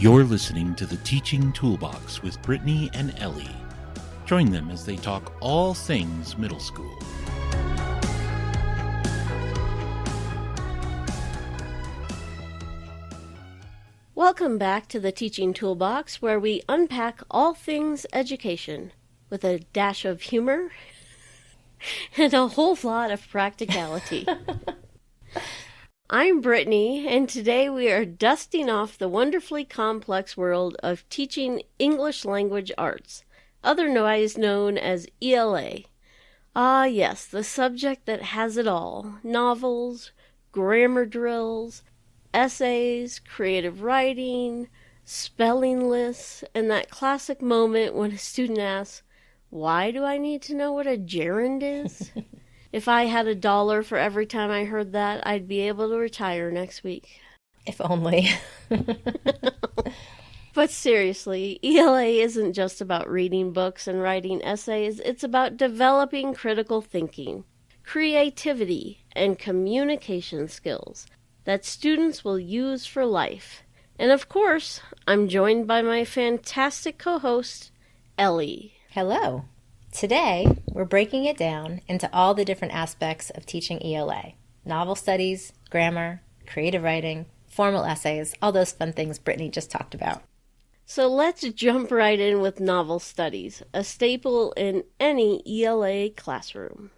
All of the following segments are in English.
You're listening to the Teaching Toolbox with Brittany and Ellie. Join them as they talk all things middle school. Welcome back to the Teaching Toolbox, where we unpack all things education with a dash of humor and a whole lot of practicality. I'm Brittany, and today we are dusting off the wonderfully complex world of teaching English language arts, otherwise known as ELA. Ah, yes, the subject that has it all: novels, grammar drills, essays, creative writing, spelling lists, and that classic moment when a student asks, "Why do I need to know what a gerund is?" If I had $1 for every time I heard that, I'd be able to retire next week. If only. But seriously, ELA isn't just about reading books and writing essays. It's about developing critical thinking, creativity, and communication skills that students will use for life. And of course, I'm joined by my fantastic co-host, Ellie. Hello. Today, we're breaking it down into all the different aspects of teaching ELA. Novel studies, grammar, creative writing, formal essays, all those fun things Brittany just talked about. So let's jump right in with novel studies, a staple in any ELA classroom.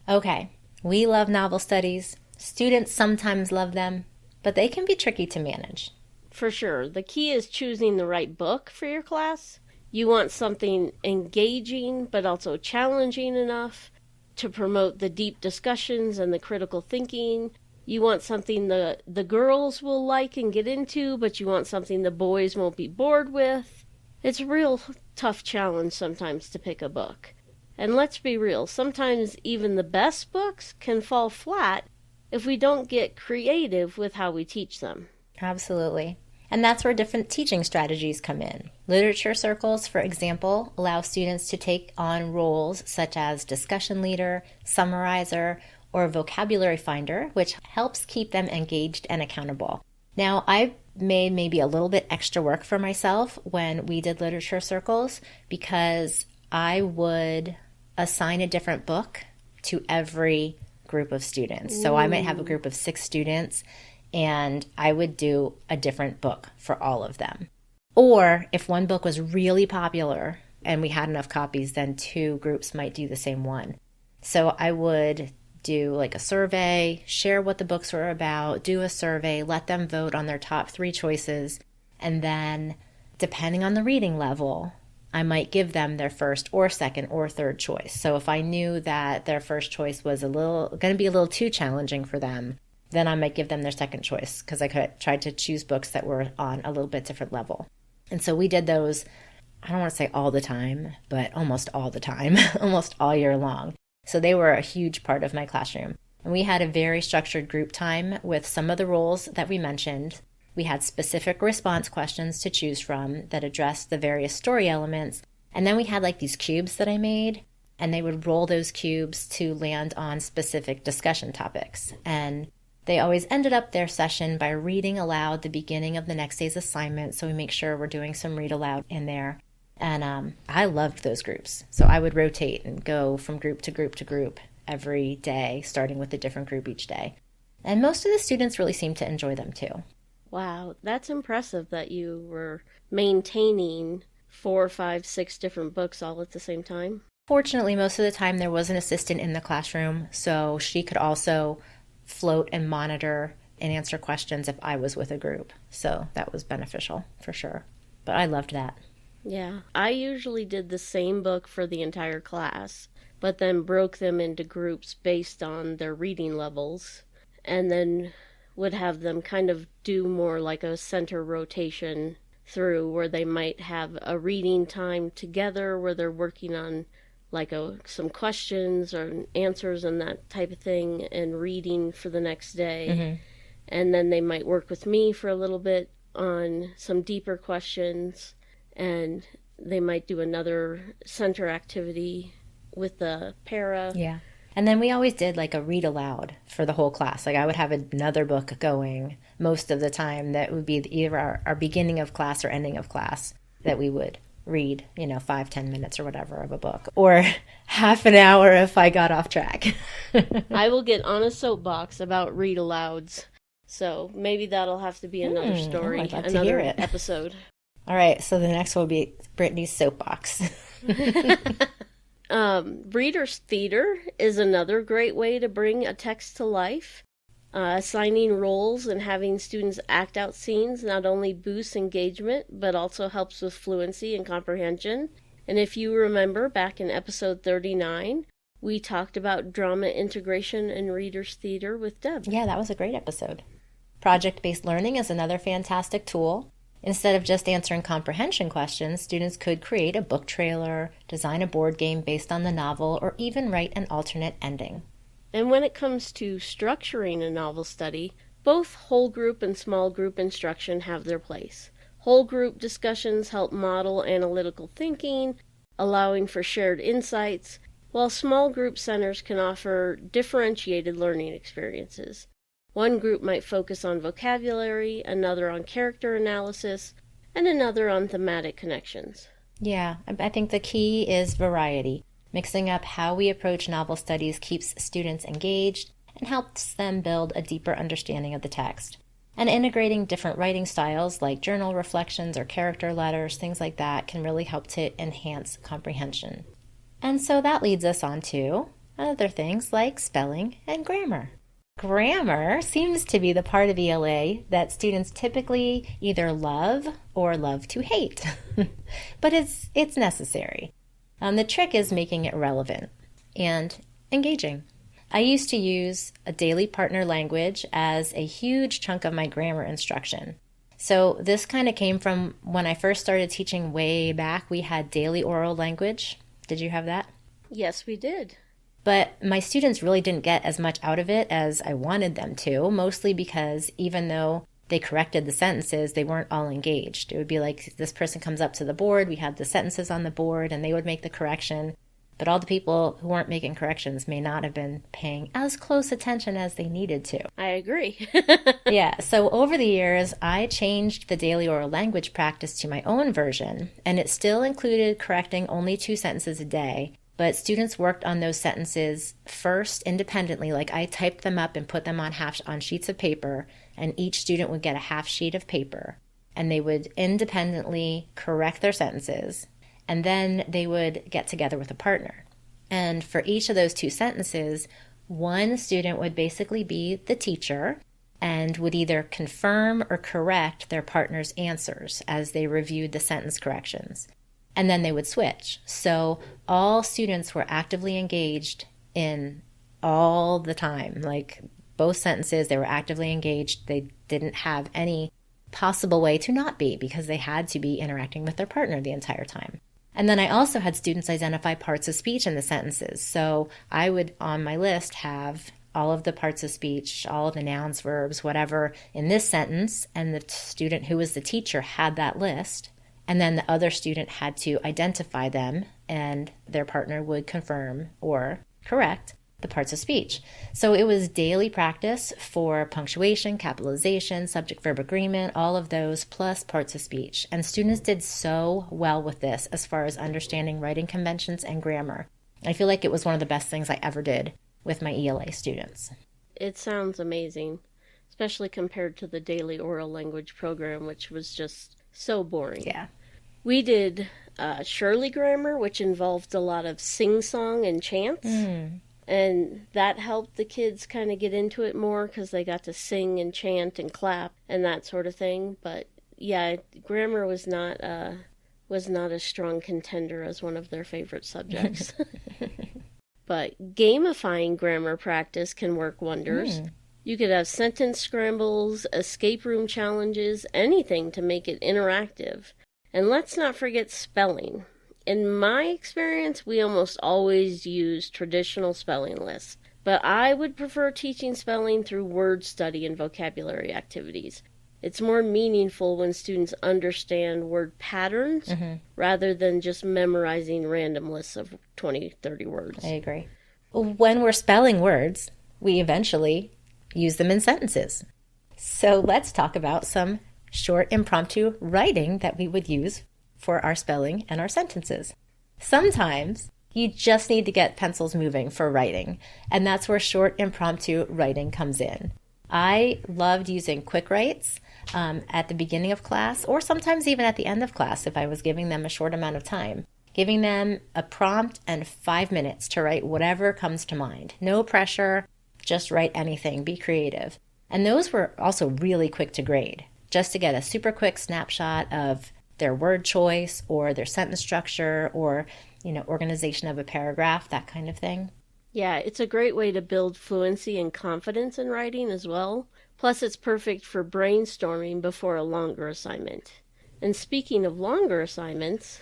Okay, we love novel studies. Students sometimes love them, but they can be tricky to manage. For sure. The key is choosing the right book for your class. You want something engaging, but also challenging enough to promote the deep discussions and the critical thinking. You want something the girls will like and get into, but you want something the boys won't be bored with. It's a real tough challenge sometimes to pick a book. And let's be real, sometimes even the best books can fall flat if we don't get creative with how we teach them. Absolutely. And that's where different teaching strategies come in. Literature circles, for example, allow students to take on roles such as discussion leader, summarizer, or vocabulary finder, which helps keep them engaged and accountable. Now, I made maybe a little bit extra work for myself when we did literature circles because I would assign a different book to every group of students. So I might have a group of 6 students, and I would do a different book for all of them. Or if one book was really popular and we had enough copies, then 2 groups might do the same one. So I would do like a survey, share what the books were about, do a survey, let them vote on their top 3 choices, and then depending on the reading level, I might give them their first or second or third choice. So if I knew that their first choice was going to be a little too challenging for them, then I might give them their second choice because I tried to choose books that were on a little bit different level. And so we did those, I don't want to say all the time, but almost all the time, almost all year long. So they were a huge part of my classroom. And we had a very structured group time with some of the roles that we mentioned. We had specific response questions to choose from that addressed the various story elements. And then we had like these cubes that I made, and they would roll those cubes to land on specific discussion topics. And they always ended up their session by reading aloud the beginning of the next day's assignment, so we make sure we're doing some read aloud in there. And I loved those groups. So I would rotate and go from group to group to group every day, starting with a different group each day. And most of the students really seemed to enjoy them too. Wow, that's impressive that you were maintaining 4, 5, 6 different books all at the same time. Fortunately, most of the time there was an assistant in the classroom, so she could also float and monitor and answer questions if I was with a group. So that was beneficial for sure. But I loved that. Yeah, I usually did the same book for the entire class, but then broke them into groups based on their reading levels, and then would have them kind of do more like a center rotation through where they might have a reading time together where they're working on like some questions or answers and that type of thing and reading for the next day. Mm-hmm. And then they might work with me for a little bit on some deeper questions, and they might do another center activity with the para. Yeah. And then we always did like a read aloud for the whole class. Like I would have another book going most of the time that would be either our beginning of class or ending of class that we would read, 5-10 minutes or whatever of a book, or half an hour if I got off track. I will get on a soapbox about read alouds. So maybe that'll have to be another story, I'd love to another hear it. episode. All right, so the next will be Brittany's soapbox. Reader's theater is another great way to bring a text to life. Assigning roles and having students act out scenes not only boosts engagement, but also helps with fluency and comprehension. And if you remember, back in episode 39, we talked about drama integration and reader's theater with Deb. Yeah, that was a great episode. Project-based learning is another fantastic tool. Instead of just answering comprehension questions, students could create a book trailer, design a board game based on the novel, or even write an alternate ending. And when it comes to structuring a novel study, both whole group and small group instruction have their place. Whole group discussions help model analytical thinking, allowing for shared insights, while small group centers can offer differentiated learning experiences. One group might focus on vocabulary, another on character analysis, and another on thematic connections. Yeah, I think the key is variety. Mixing up how we approach novel studies keeps students engaged and helps them build a deeper understanding of the text. And integrating different writing styles like journal reflections or character letters, things like that, can really help to enhance comprehension. And so that leads us on to other things like spelling and grammar. Grammar seems to be the part of ELA that students typically either love or love to hate, but it's necessary. The trick is making it relevant and engaging. I used to use a daily partner language as a huge chunk of my grammar instruction. So this kind of came from when I first started teaching way back. We had daily oral language. Did you have that? Yes, we did. But my students really didn't get as much out of it as I wanted them to, mostly because even though they corrected the sentences, they weren't all engaged. It would be like this person comes up to the board, we had the sentences on the board, and they would make the correction. But all the people who weren't making corrections may not have been paying as close attention as they needed to. I agree. Yeah, so over the years, I changed the daily oral language practice to my own version, and it still included correcting only 2 sentences a day. But students worked on those sentences first independently, like I typed them up and put them on sheets of paper, and each student would get a half sheet of paper, and they would independently correct their sentences, and then they would get together with a partner. And for each of those 2 sentences, one student would basically be the teacher and would either confirm or correct their partner's answers as they reviewed the sentence corrections. And then they would switch. So all students were actively engaged in all the time. Like both sentences, they were actively engaged. They didn't have any possible way to not be because they had to be interacting with their partner the entire time. And then I also had students identify parts of speech in the sentences. So I would, on my list, have all of the parts of speech, all of the nouns, verbs, whatever in this sentence, and the student who was the teacher had that list. And then the other student had to identify them, and their partner would confirm or correct the parts of speech. So it was daily practice for punctuation, capitalization, subject-verb agreement, all of those, plus parts of speech. And students did so well with this as far as understanding writing conventions and grammar. I feel like it was one of the best things I ever did with my ELA students. It sounds amazing, especially compared to the daily oral language program, which was just so boring. Yeah. We did Shirley grammar, which involved a lot of sing-song and chants. And that helped the kids kind of get into it more because they got to sing and chant and clap and that sort of thing. But yeah, grammar was not a strong contender as one of their favorite subjects. But gamifying grammar practice can work wonders. You could have sentence scrambles, escape room challenges, anything to make it interactive. And let's not forget spelling. In my experience, we almost always use traditional spelling lists, but I would prefer teaching spelling through word study and vocabulary activities. It's more meaningful when students understand word patterns rather than just memorizing random lists of 20, 30 words. I agree. When we're spelling words, we eventually use them in sentences. So let's talk about some short impromptu writing that we would use for our spelling and our sentences. Sometimes you just need to get pencils moving for writing, and that's where short impromptu writing comes in. I loved using quick writes at the beginning of class, or sometimes even at the end of class if I was giving them a short amount of time. Giving them a prompt and 5 minutes to write whatever comes to mind. No pressure, just write anything, be creative. And those were also really quick to grade, just to get a super quick snapshot of their word choice or their sentence structure or, organization of a paragraph, that kind of thing. Yeah, it's a great way to build fluency and confidence in writing as well. Plus, it's perfect for brainstorming before a longer assignment. And speaking of longer assignments...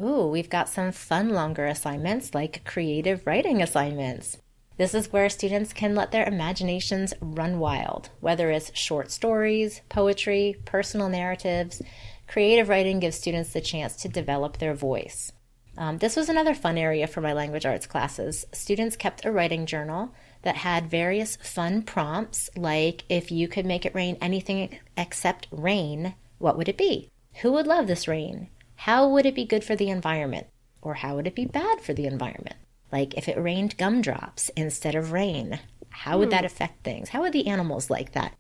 Ooh, we've got some fun longer assignments like creative writing assignments. This is where students can let their imaginations run wild, whether it's short stories, poetry, personal narratives. Creative writing gives students the chance to develop their voice. This was another fun area for my language arts classes. Students kept a writing journal that had various fun prompts, like if you could make it rain anything except rain, what would it be? Who would love this rain? How would it be good for the environment? Or how would it be bad for the environment? Like if it rained gumdrops instead of rain, how would that affect things? How would the animals like that?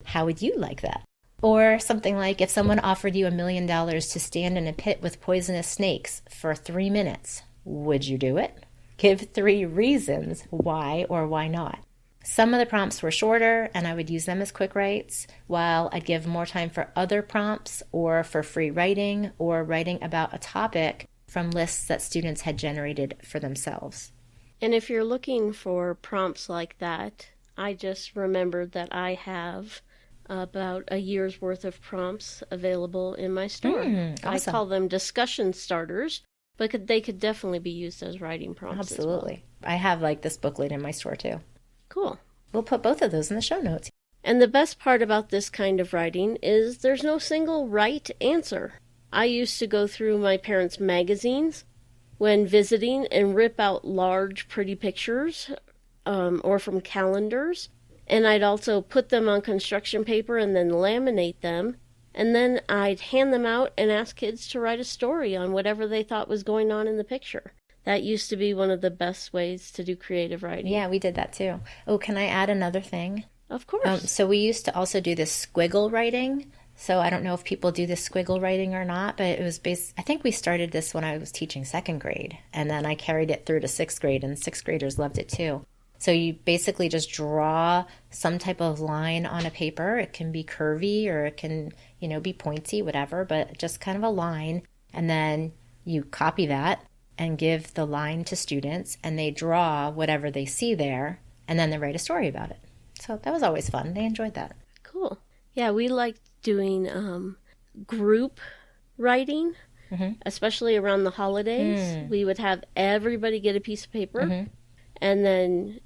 How would you like that? Or something like if someone offered you $1 million to stand in a pit with poisonous snakes for 3 minutes, would you do it? Give 3 reasons why or why not. Some of the prompts were shorter and I would use them as quick writes, while I'd give more time for other prompts or for free writing or writing about a topic from lists that students had generated for themselves. And if you're looking for prompts like that, I just remembered that I have about a year's worth of prompts available in my store. Awesome. I call them discussion starters, but they could definitely be used as writing prompts. Absolutely. As well. I have this booklet in my store too. Cool. We'll put both of those in the show notes. And the best part about this kind of writing is there's no single right answer. I used to go through my parents' magazines when visiting and rip out large, pretty pictures or from calendars. And I'd also put them on construction paper and then laminate them. And then I'd hand them out and ask kids to write a story on whatever they thought was going on in the picture. That used to be one of the best ways to do creative writing. Yeah, we did that too. Oh, can I add another thing? Of course. So we used to also do this squiggle writing. So I don't know if people do this squiggle writing or not, but it was I think we started this when I was teaching 2nd grade, and then I carried it through to 6th grade, and 6th graders loved it too. So you basically just draw some type of line on a paper. It can be curvy or it can, be pointy, whatever, but just kind of a line. And then you copy that and give the line to students, and they draw whatever they see there, and then they write a story about it. So that was always fun. They enjoyed that. Cool. Yeah, we liked doing group writing, especially around the holidays. We would have everybody get a piece of paper, and then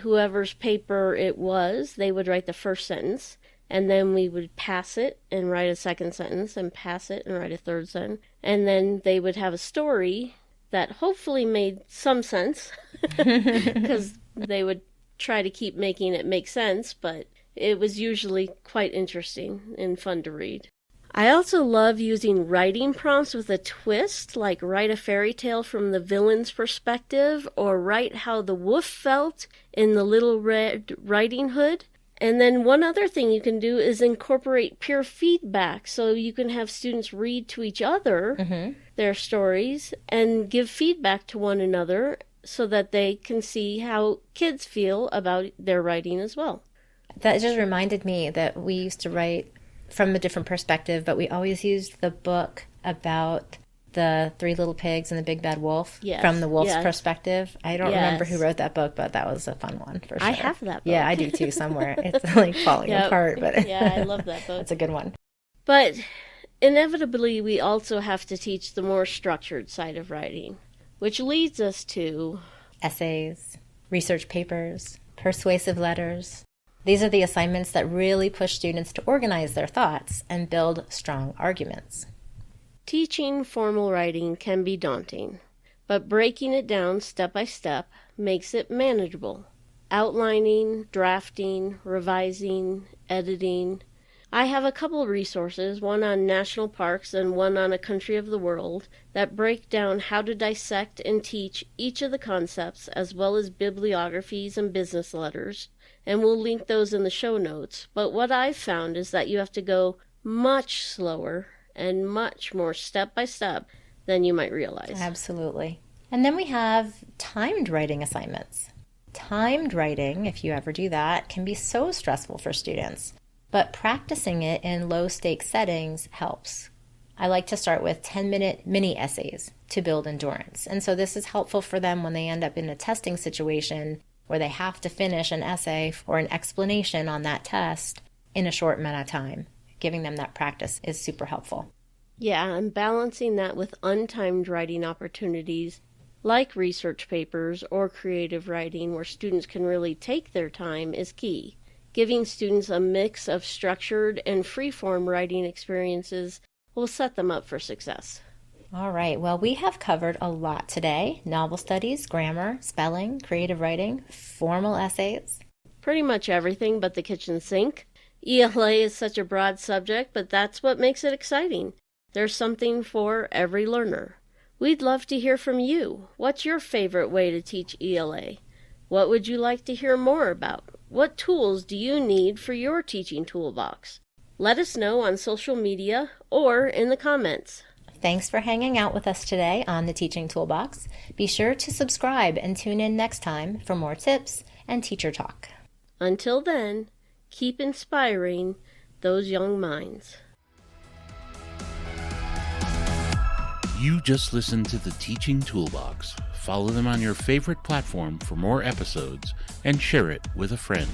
whoever's paper it was, they would write the first sentence, and then we would pass it and write a second sentence, and pass it and write a third sentence, and then they would have a story that hopefully made some sense, because they would try to keep making it make sense, but it was usually quite interesting and fun to read. I also love using writing prompts with a twist, like write a fairy tale from the villain's perspective, or write how the wolf felt in the Little Red Riding Hood. And then one other thing you can do is incorporate peer feedback, so you can have students read to each other their stories and give feedback to one another so that they can see how kids feel about their writing as well. That just reminded me that we used to write from a different perspective, but we always used the book about the 3 Little Pigs and the Big Bad Wolf from the wolf's perspective. I don't remember who wrote that book, but that was a fun one for sure. I have that book. Yeah, I do too somewhere. It's falling apart, but yeah, I love that book. It's a good one. But inevitably, we also have to teach the more structured side of writing, which leads us to essays, research papers, persuasive letters. These are the assignments that really push students to organize their thoughts and build strong arguments. Teaching formal writing can be daunting, but breaking it down step by step, makes it manageable. Outlining, drafting, revising, editing. I have a couple resources, one on national parks and one on a country of the world, that break down how to dissect and teach each of the concepts, as well as bibliographies and business letters, and we'll link those in the show notes. But what I've found is that you have to go much slower and much more step by step than you might realize. Absolutely. And then we have timed writing assignments. Timed writing, if you ever do that, can be so stressful for students. But practicing it in low-stakes settings helps. I like to start with 10-minute mini essays to build endurance. And so this is helpful for them when they end up in a testing situation where they have to finish an essay or an explanation on that test in a short amount of time. Giving them that practice is super helpful. Yeah, and balancing that with untimed writing opportunities like research papers or creative writing where students can really take their time is key. Giving students a mix of structured and free-form writing experiences will set them up for success. All right, well, we have covered a lot today. Novel studies, grammar, spelling, creative writing, formal essays. Pretty much everything but the kitchen sink. ELA is such a broad subject, but that's what makes it exciting. There's something for every learner. We'd love to hear from you. What's your favorite way to teach ELA? What would you like to hear more about? What tools do you need for your teaching toolbox? Let us know on social media or in the comments. Thanks for hanging out with us today on the Teaching Toolbox. Be sure to subscribe and tune in next time for more tips and teacher talk. Until then, keep inspiring those young minds. You just listened to the Teaching Toolbox. Follow them on your favorite platform for more episodes and share it with a friend.